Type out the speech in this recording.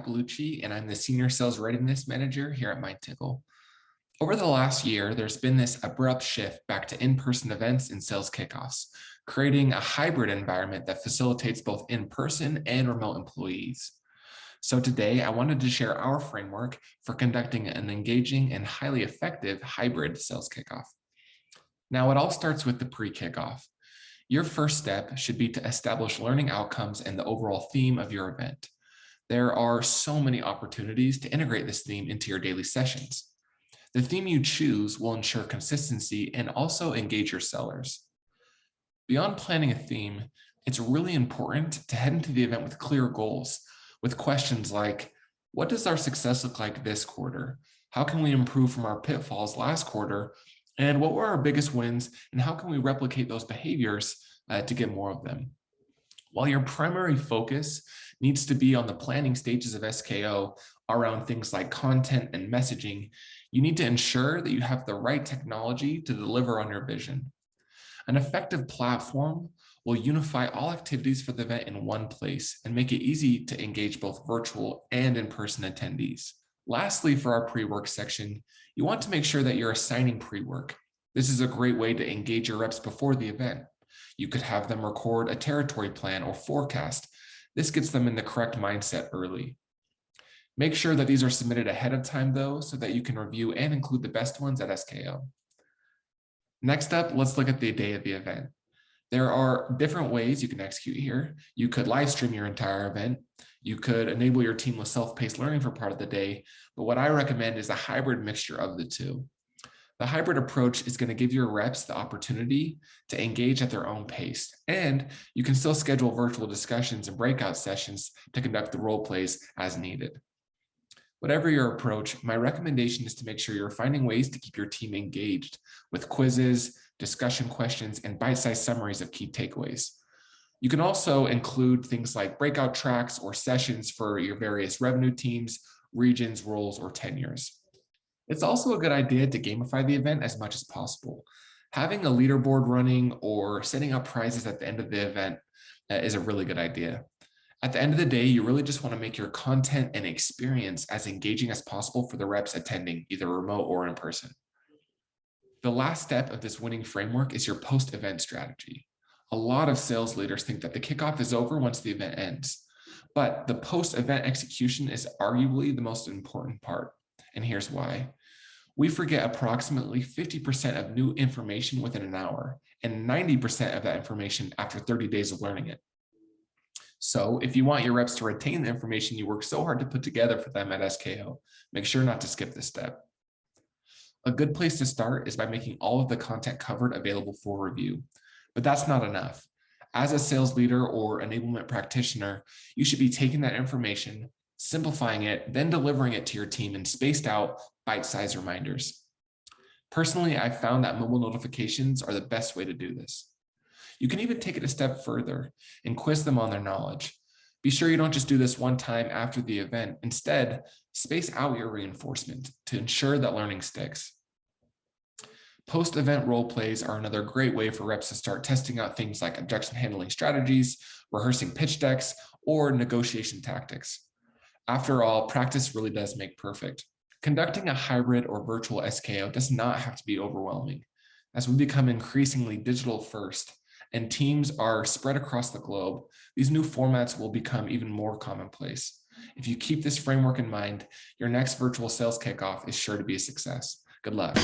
Bellucci, and I'm the Senior Sales Readiness Manager here at MindTickle. Over the last year, there's been this abrupt shift back to in-person events and sales kickoffs, creating a hybrid environment that facilitates both in-person and remote employees. So today, I wanted to share our framework for conducting an engaging and highly effective hybrid sales kickoff. Now, it all starts with the pre-kickoff. Your first step should be to establish learning outcomes and the overall theme of your event. There are so many opportunities to integrate this theme into your daily sessions. The theme you choose will ensure consistency and also engage your sellers. Beyond planning a theme, it's really important to head into the event with clear goals, with questions like, what does our success look like this quarter? How can we improve from our pitfalls last quarter? And what were our biggest wins, and how can we replicate those behaviors to get more of them? While your primary focus needs to be on the planning stages of SKO around things like content and messaging, you need to ensure that you have the right technology to deliver on your vision. An effective platform will unify all activities for the event in one place and make it easy to engage both virtual and in-person attendees. Lastly, for our pre-work section, you want to make sure that you're assigning pre-work. This is a great way to engage your reps before the event. You could have them record a territory plan or forecast. This gets them in the correct mindset early. Make sure that these are submitted ahead of time though, so that you can review and include the best ones at SKO. Next up, let's look at the day of the event. There are different ways you can execute here. You could live stream your entire event. You could enable your team with self-paced learning for part of the day, but what I recommend is a hybrid mixture of the two. The hybrid approach is going to give your reps the opportunity to engage at their own pace, and you can still schedule virtual discussions and breakout sessions to conduct the role plays as needed. Whatever your approach, my recommendation is to make sure you're finding ways to keep your team engaged with quizzes, discussion questions, and bite-sized summaries of key takeaways. You can also include things like breakout tracks or sessions for your various revenue teams, regions, roles, or tenures. It's also a good idea to gamify the event as much as possible. Having a leaderboard running or setting up prizes at the end of the event is a really good idea. At the end of the day, you really just want to make your content and experience as engaging as possible for the reps attending, either remote or in person. The last step of this winning framework is your post-event strategy. A lot of sales leaders think that the kickoff is over once the event ends, but the post-event execution is arguably the most important part, and here's why. We forget approximately 50% of new information within an hour and 90% of that information after 30 days of learning it. So if you want your reps to retain the information you work so hard to put together for them at SKO, make sure not to skip this step. A good place to start is by making all of the content covered available for review. But that's not enough. As a sales leader or enablement practitioner, you should be taking that information, simplifying it, then delivering it to your team in spaced out, bite-sized reminders. Personally, I've found that mobile notifications are the best way to do this. You can even take it a step further and quiz them on their knowledge. Be sure you don't just do this one time after the event. Instead, space out your reinforcement to ensure that learning sticks. Post-event role plays are another great way for reps to start testing out things like objection handling strategies, rehearsing pitch decks, or negotiation tactics. After all, practice really does make perfect. Conducting a hybrid or virtual SKO does not have to be overwhelming. As we become increasingly digital first and teams are spread across the globe, these new formats will become even more commonplace. If you keep this framework in mind, your next virtual sales kickoff is sure to be a success. Good luck.